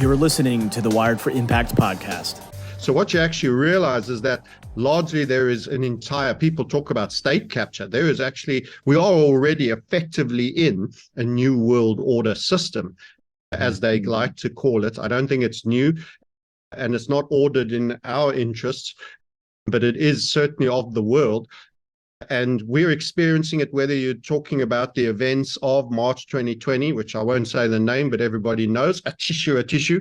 You're listening to the Wired for Impact podcast. So what you actually realize is that largely there is an entire, people talk about state capture. There is actually, we are already effectively in a new world order system, as they like to call it. I don't think it's new and it's not ordered in our interests, but it is certainly of the world. And we're experiencing it, whether you're talking about the events of March 2020, which I won't say the name, but everybody knows, a tissue.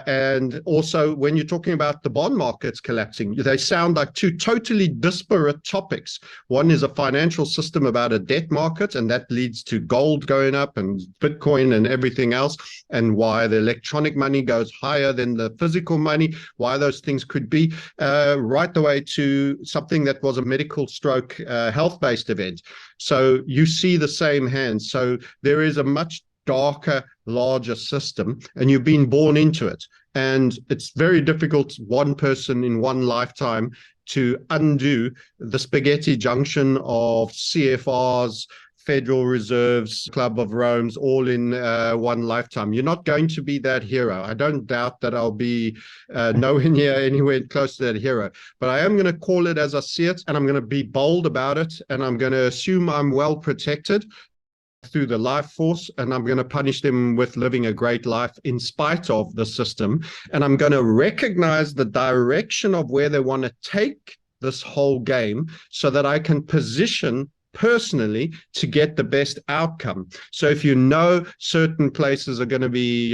And also when you're talking about the bond markets collapsing, they sound like two totally disparate topics. One is a financial system about a debt market, and that leads to gold going up and Bitcoin and everything else, and why the electronic money goes higher than the physical money, why those things could be, right the way to something that was a medical stroke health-based event. So you see the same hand. So there is a much darker, larger system, and you've been born into it. And it's very difficult, one person in one lifetime, to undo the spaghetti junction of CFRs, Federal Reserves, Club of Rome's, all in one lifetime. You're not going to be that hero. I don't doubt that I'll be nowhere near anywhere close to that hero. But I am going to call it as I see it, and I'm going to be bold about it, and I'm going to assume I'm well protected through the life force, and I'm going to punish them with living a great life in spite of the system. And I'm going to recognize the direction of where they want to take this whole game so that I can position personally to get the best outcome. So if you know certain places are going to be,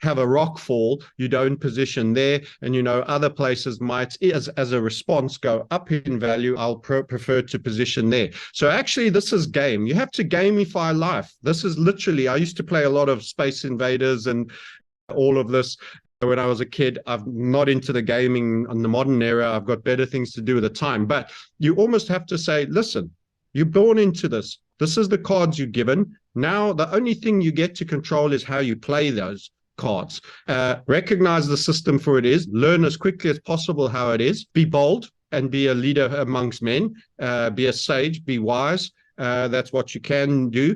have a rock fall, you don't position there, and other places might, as a response, go up in value. I'll prefer to position there. So actually, this is game. You have to gamify life. This is literally, I used to play a lot of Space Invaders and all of this when I was a kid. I'm not into the gaming in the modern era. I've got better things to do with the time. But you almost have to say, listen, you're born into this. This is the cards you're given. Now, the only thing you get to control is how you play those cards. Recognize the system for it is, learn as quickly as possible how it is, be bold and be a leader amongst men, be a sage, be wise. That's what you can do.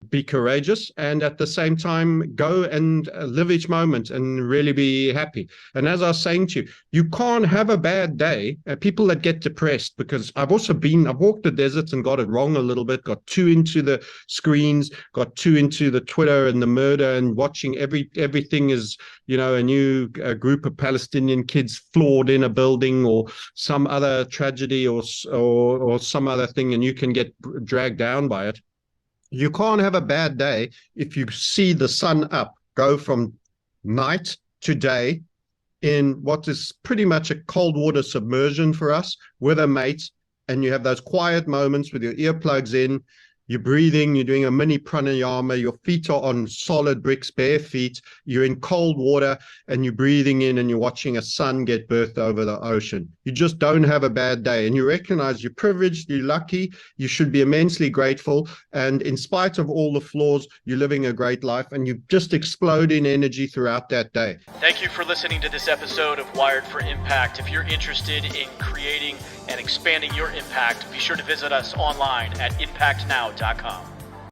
Be courageous, and at the same time go and live each moment and really be happy. And as I was saying to you, you can't have a bad day. People that get depressed, because I've walked the deserts and got it wrong a little bit, got too into the screens, got too into the Twitter and the murder and watching everything is, a new group of Palestinian kids floored in a building or some other tragedy or some other thing, and you can get dragged down by it. You can't have a bad day if you see the sun up, go from night to day in what is pretty much a cold water submersion for us with a mate, and you have those quiet moments with your earplugs in, you're breathing, you're doing a mini pranayama, your feet are on solid bricks, bare feet, you're in cold water, and you're breathing in and you're watching a sun get birthed over the ocean. You just don't have a bad day, and you recognize you're privileged, you're lucky, you should be immensely grateful, and in spite of all the flaws, you're living a great life, and you just explode in energy throughout that day. Thank you for listening to this episode of Wired for Impact. If you're interested in creating and expanding your impact, be sure to visit us online at impactnow.com.